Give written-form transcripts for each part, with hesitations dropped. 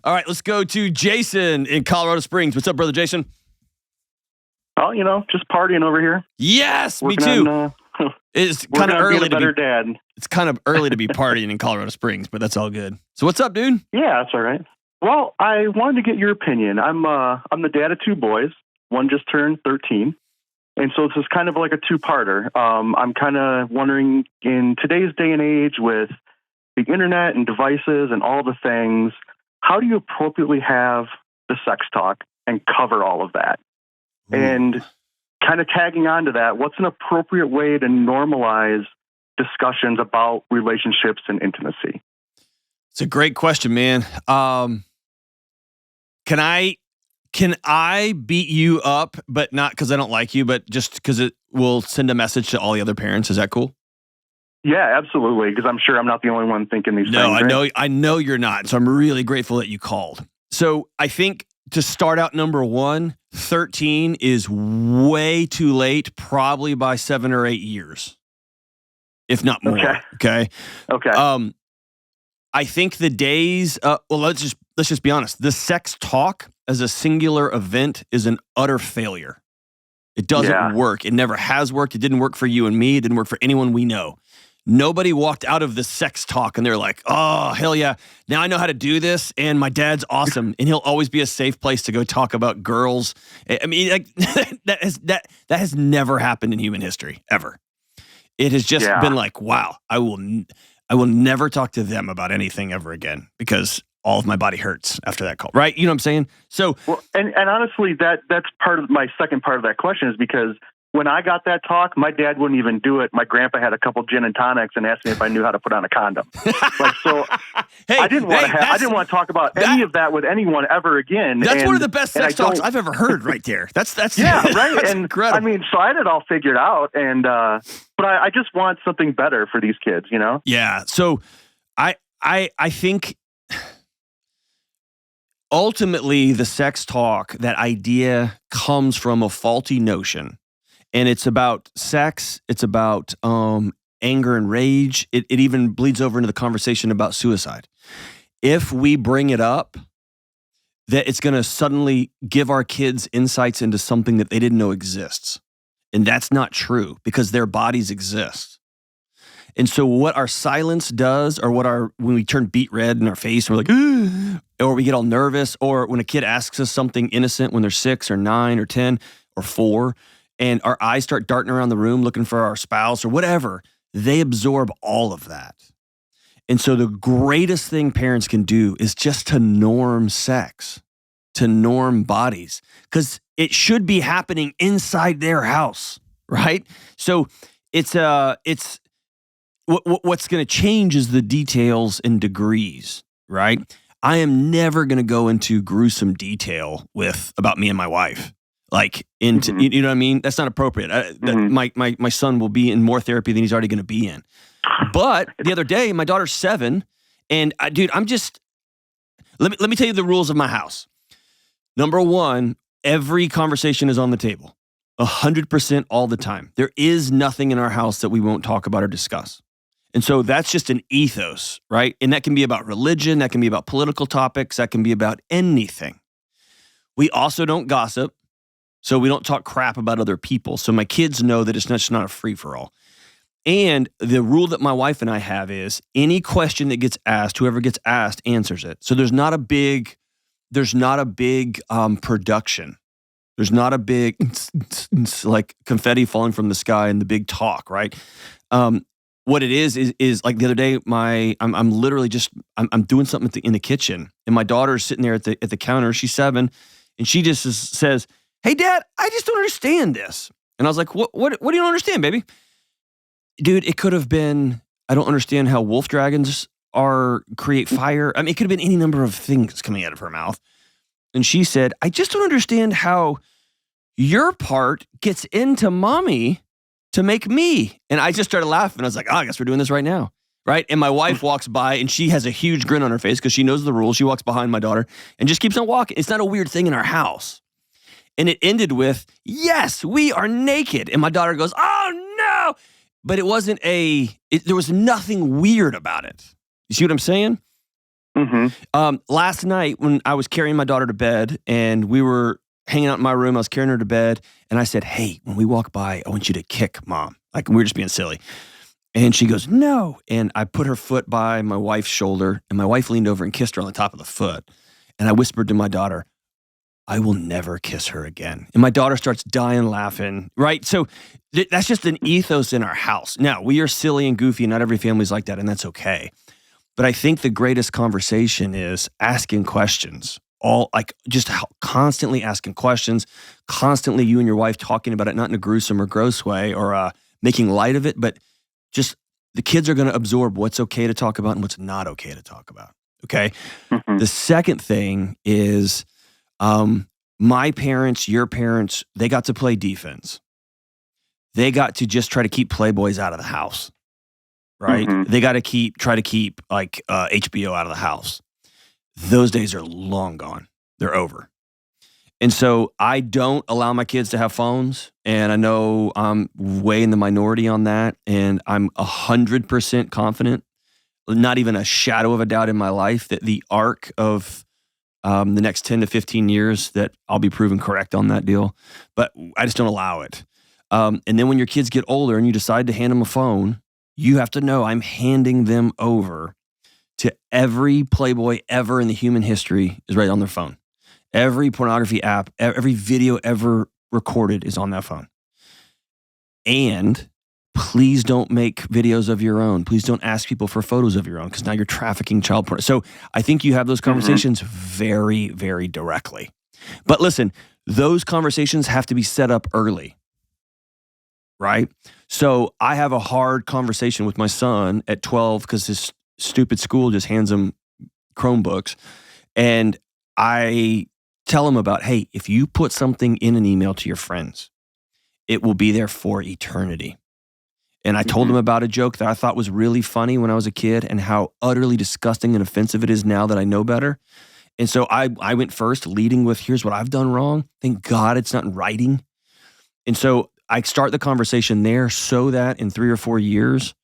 All right, let's go to Jason in Colorado Springs. What's up, brother Jason? Oh, just partying over here. Yes, me too. It's kind of early to be dad. It's kind of early to be partying in Colorado Springs, but that's all good. So what's up, dude? Yeah, that's all right. Well, I wanted to get your opinion. I'm the dad of 2 boys. One just turned 13. And so this is kind of like a 2-parter. I'm kind of wondering, in today's day and age with the internet and devices and all the things, how do you appropriately have the sex talk and cover all of that? Ooh. And kind of tagging on to that, what's an appropriate way to normalize discussions about relationships and intimacy? It's a great question, man. Can I beat you up, but not because I don't like you, but just because it will send a message to all the other parents? Is that cool? Yeah, absolutely. Because I'm sure I'm not the only one thinking these things. No, I know you're not. So I'm really grateful that you called. So I think to start out, number one, 13 is way too late, probably by 7 or 8 years, if not more. Okay. I think the days. Let's just be honest. The sex talk as a singular event is an utter failure. It doesn't work. It never has worked. It didn't work for you and me. It didn't work for anyone we know. Nobody walked out of the sex talk and they're like, oh, hell yeah. Now I know how to do this, and my dad's awesome, and he'll always be a safe place to go talk about girls. I mean, like, that has never happened in human history, ever. It has just been like, wow, I will never talk to them about anything ever again because all of my body hurts after that call, right? You know what I'm saying? So, well, and honestly, that's part of my second part of that question is because when I got that talk, my dad wouldn't even do it. My grandpa had a couple gin and tonics and asked me if I knew how to put on a condom. I didn't want to talk about any of that with anyone ever again. That's one of the best sex talks I've ever heard right there. That's yeah, right. That's and incredible. I mean, so I had it all figured out, and but I just want something better for these kids, Yeah. So I think ultimately the sex talk, that idea comes from a faulty notion. And it's about sex. It's about anger and rage. It even bleeds over into the conversation about suicide. If we bring it up, that it's going to suddenly give our kids insights into something that they didn't know exists. And that's not true because their bodies exist. And so what our silence does, or when we turn beet red in our face and we're like, or we get all nervous, or when a kid asks us something innocent when they're 6 or 9 or 10 or 4, and our eyes start darting around the room looking for our spouse or whatever, they absorb all of that. And so the greatest thing parents can do is just to norm sex, to norm bodies, because it should be happening inside their house, right? So it's what's going to change is the details and degrees, right? I am never going to go into gruesome detail about me and my wife. Like into, you know what I mean? That's not appropriate. My son will be in more therapy than he's already going to be in. But the other day, my daughter's 7, and dude, let me tell you the rules of my house. Number 1, every conversation is on the table, 100% all the time. There is nothing in our house that we won't talk about or discuss. And so that's just an ethos, right? And that can be about religion, that can be about political topics, that can be about anything. We also don't gossip. So we don't talk crap about other people. So my kids know that it's just not a free-for-all. And the rule that my wife and I have is any question that gets asked, whoever gets asked answers it. So there's not a big production. There's not a big like confetti falling from the sky and the big talk, right? What it is like the other day, I'm literally just I'm doing something in the kitchen, and my daughter's sitting there at the counter. She's 7, and she just says, "Hey, Dad, I just don't understand this." And I was like, what do you don't understand, baby? Dude, it could have been, I don't understand how wolf dragons create fire. I mean, it could have been any number of things coming out of her mouth. And she said, "I just don't understand how your part gets into mommy to make me." And I just started laughing. I was like, I guess we're doing this right now. Right? And my wife walks by and she has a huge grin on her face because she knows the rules. She walks behind my daughter and just keeps on walking. It's not a weird thing in our house. And it ended with, "Yes, we are naked." And my daughter goes, "Oh no." But it wasn't there was nothing weird about it. You see what I'm saying? Last night when I was carrying my daughter to bed and we were hanging out in my room, I was carrying her to bed and I said, hey, when we walk by, I want you to kick Mom. Like we were just being silly. And she goes, no. And I put her foot by my wife's shoulder and my wife leaned over and kissed her on the top of the foot. And I whispered to my daughter, I will never kiss her again. And my daughter starts dying laughing, right? So that's just an ethos in our house. Now, we are silly and goofy, and not every family's like that, and that's okay. But I think the greatest conversation is asking questions. Constantly asking questions, constantly you and your wife talking about it, not in a gruesome or gross way or making light of it, but just the kids are going to absorb what's okay to talk about and what's not okay to talk about, okay? The second thing is my parents, your parents, they got to play defense. They got to just try to keep Playboys out of the house, right? They got to try to keep like HBO out of the house. Those days are long gone. They're over. And so I don't allow my kids to have phones. And I know I'm way in the minority on that. And I'm 100% confident, not even a shadow of a doubt in my life, that the arc of the next 10 to 15 years that I'll be proven correct on that deal. But I just don't allow it. And then when your kids get older and you decide to hand them a phone, you have to know I'm handing them over to every Playboy ever in the human history is right on their phone. Every pornography app, every video ever recorded is on that phone. And please don't make videos of your own. Please don't ask people for photos of your own because now you're trafficking child porn. So I think you have those conversations very, very directly. But listen, those conversations have to be set up early, right? So I have a hard conversation with my son at 12 because his stupid school just hands him Chromebooks. And I tell him about, hey, if you put something in an email to your friends, it will be there for eternity. And I told him about a joke that I thought was really funny when I was a kid and how utterly disgusting and offensive it is now that I know better. And so I went first, leading with, here's what I've done wrong. Thank God it's not in writing. And so I start the conversation there so that in 3 or 4 years,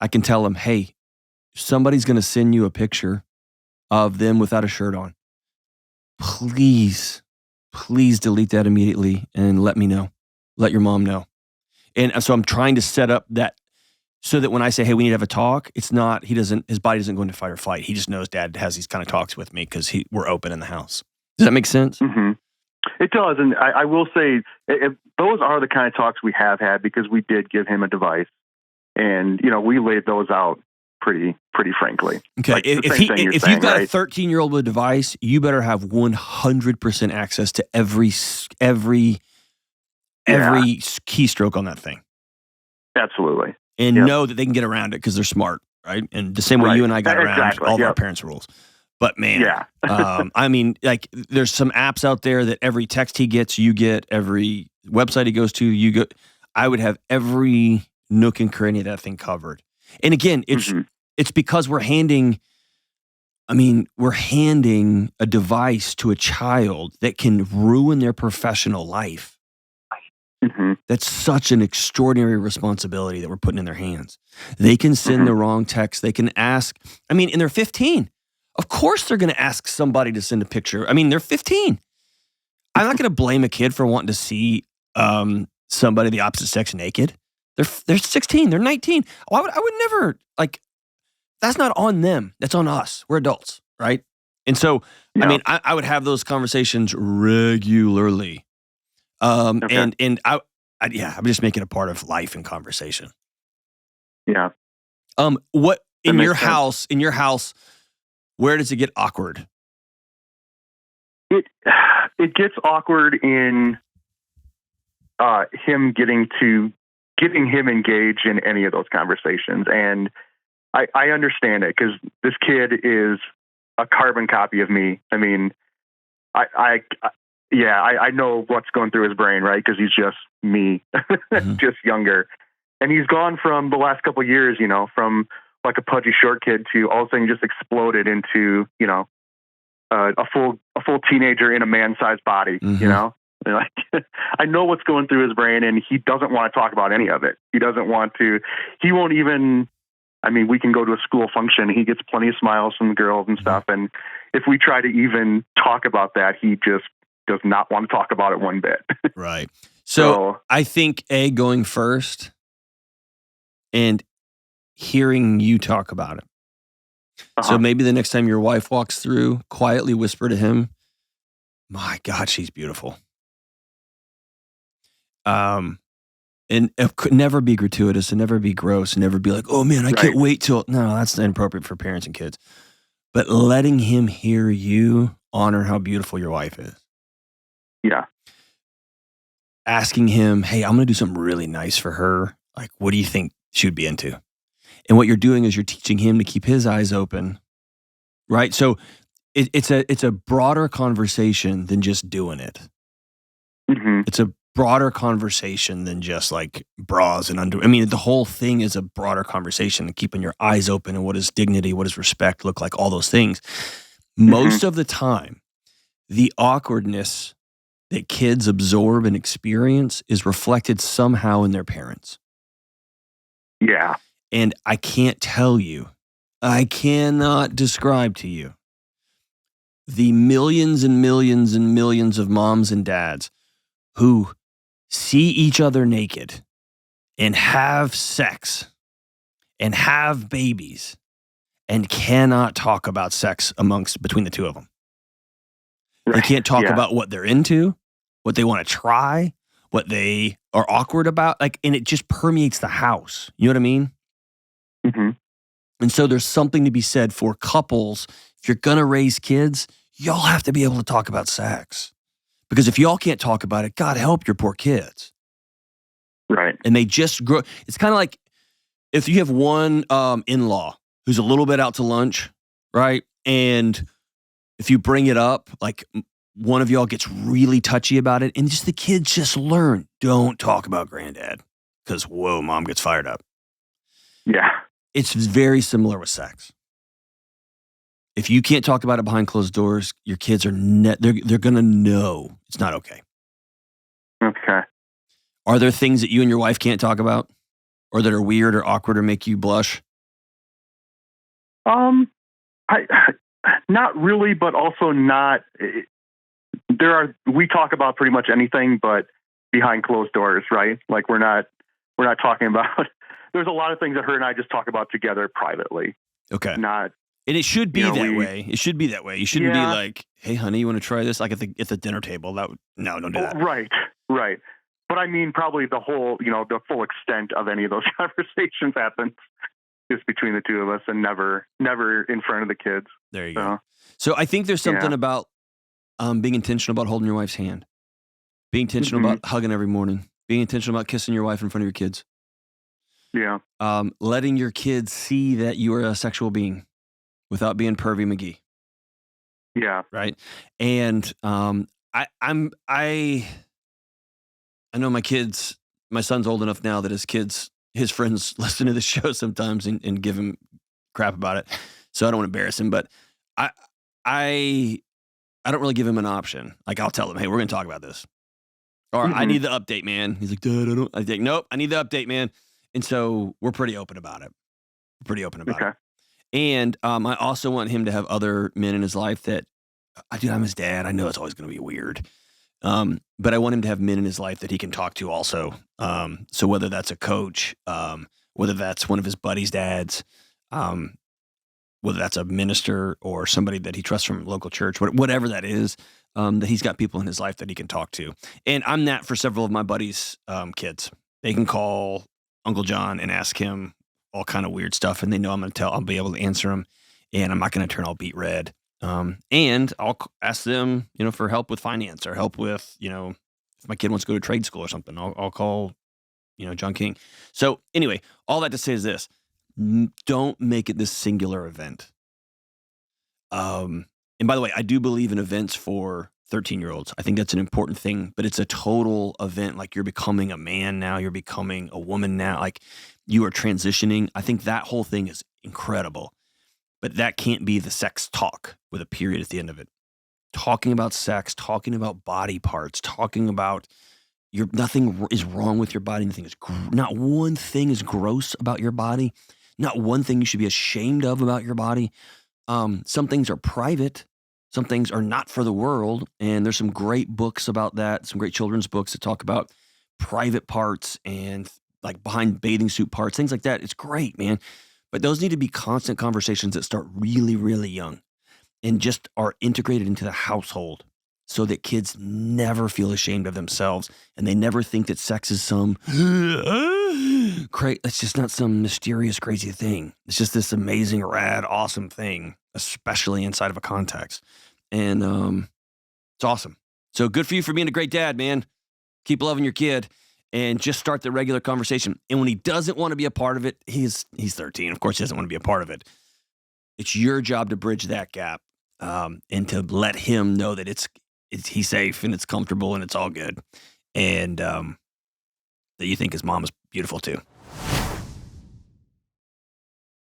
I can tell him, hey, somebody's going to send you a picture of them without a shirt on. Please delete that immediately and let me know. Let your mom know. And so I'm trying to set up that so that when I say, hey, we need to have a talk, it's not, his body doesn't go into fight or flight. He just knows Dad has these kind of talks with me because we're open in the house. Does that make sense? It does. And I will say those are the kind of talks we have had because we did give him a device and, we laid those out pretty frankly. Okay. Like if you've got a 13-year-old with a device, you better have 100% access to every keystroke on that thing. Absolutely. And know that they can get around it because they're smart, right? And the same way you and I got around all of our parents' rules. But man, I mean, like there's some apps out there that every text he gets, you get. Every website he goes to, you go. I would have every nook and cranny of that thing covered. And again, it's because we're handing a device to a child that can ruin their professional life. That's such an extraordinary responsibility that we're putting in their hands. They can send the wrong text. They can ask, and they're 15. Of course they're going to ask somebody to send a picture. They're 15. I'm not going to blame a kid for wanting to see somebody of the opposite sex naked. They're 16. They're 19. I would never, that's not on them. That's on us. We're adults, right? And so, I would have those conversations regularly. And I'm just making it a part of life and conversation. Yeah. What in your house, where does it get awkward? It gets awkward in him getting him engaged in any of those conversations. And I understand it because this kid is a carbon copy of me. I know what's going through his brain, right? Because he's just me, just younger. And he's gone from the last couple of years, from like a pudgy short kid to all of a sudden just exploded into, a full teenager in a man-sized body, Like, I know what's going through his brain and he doesn't want to talk about any of it. He doesn't want to, he won't even, I mean, we can go to a school function. He gets plenty of smiles from the girls and stuff. And if we try to even talk about that, he just does not want to talk about it one bit. Right. So I think going first and hearing you talk about it. So maybe the next time your wife walks through, quietly whisper to him, "My God, she's beautiful." And it could never be gratuitous and never be gross and never be like, "Oh man, I can't wait till." No, that's inappropriate for parents and kids. But letting him hear you honor how beautiful your wife is. Yeah. Asking him, "Hey, I'm going to do something really nice for her. Like, what do you think she would be into?" And what you're doing is you're teaching him to keep his eyes open, right? So it's a broader conversation than just doing it. Mm-hmm. It's a broader conversation than just like bras and underwear. I mean, the whole thing is a broader conversation and keeping your eyes open and what does dignity, what does respect look like, all those things. Most of the time, the awkwardness that kids absorb and experience is reflected somehow in their parents. Yeah. And I can't tell you, I cannot describe to you the millions and millions and millions of moms and dads who see each other naked and have sex and have babies and cannot talk about sex between the two of them. They can't talk about what they're into, what they want to try, what they are awkward about. And it just permeates the house. You know what I mean? Mm-hmm. And so there's something to be said for couples. If you're going to raise kids, y'all have to be able to talk about sex. Because if y'all can't talk about it, God help your poor kids. Right. And they just grow. It's kind of like if you have one in-law who's a little bit out to lunch, right? And if you bring it up, like one of y'all gets really touchy about it, and just the kids just learn, don't talk about granddad. Because, whoa, mom gets fired up. Yeah. It's very similar with sex. If you can't talk about it behind closed doors, your kids are they're going to know it's not okay. Okay. Are there things that you and your wife can't talk about or that are weird or awkward or make you blush? I not really, but also not. We talk about pretty much anything, but behind closed doors, right? Like we're not talking about. There's a lot of things that her and I just talk about together privately. Okay. Not. And it should be that way. It should be that way. You shouldn't be like, "Hey, honey, you want to try this?" Like at the dinner table. No, don't do that. Right. But I mean, probably the whole, the full extent of any of those conversations happens just between the two of us and never in front of the kids. There you go. So I think there's something about being intentional about holding your wife's hand, being intentional about hugging every morning, being intentional about kissing your wife in front of your kids. Yeah. Letting your kids see that you are a sexual being without being pervy McGee. Yeah. Right. And I know my son's old enough now that his friends listen to the show sometimes and give him crap about it. So I don't want to embarrass him, but I don't really give him an option. Like I'll tell him, "Hey, we're going to talk about this." Or "I need the update, man." He's like, "Dad, I think, nope, I need the update, man." And so we're pretty open about it. it. And I also want him to have other men in his life that, I'm his dad. I know it's always going to be weird. But I want him to have men in his life that he can talk to also. So whether that's a coach, whether that's one of his buddies' dads, whether that's a minister or somebody that he trusts from a local church, whatever that is, that he's got people in his life that he can talk to. And I'm that for several of my buddies' kids. They can call Uncle John and ask him all kind of weird stuff, and they know I'll be able to answer them, and I'm not going to turn all beet red. And I'll ask them, for help with finance or help with, if my kid wants to go to trade school or something, I'll call, John King. So anyway, all that to say is this: don't make it this singular event. And by the way, I do believe in events for 13-year-olds. I think that's an important thing, but it's a total event. Like you're becoming a man now, you're becoming a woman now, like you are transitioning. I think that whole thing is incredible, but that can't be the sex talk with a period at the end of it. Talking about sex, talking about body parts, talking about nothing is wrong with your body. Not one thing is gross about your body. not one thing you should be ashamed of about your body. Some things are private. Some things are not for the world. And there's some great books about that, some great children's books that talk about private parts and like behind bathing suit parts, things like that. It's great, man. But those need to be constant conversations that start really, really young and just are integrated into the household so that kids never feel ashamed of themselves and they never think that sex is some it's just not some mysterious, crazy thing. It's just this amazing, rad, awesome thing, especially inside of a context. And it's awesome. So good for you for being a great dad, man. Keep loving your kid and just start the regular conversation. And when he doesn't want to be a part of it, he's 13. Of course, he doesn't want to be a part of it. It's your job to bridge that gap and to let him know that he's safe and it's comfortable and it's all good. And that you think his mom is beautiful too.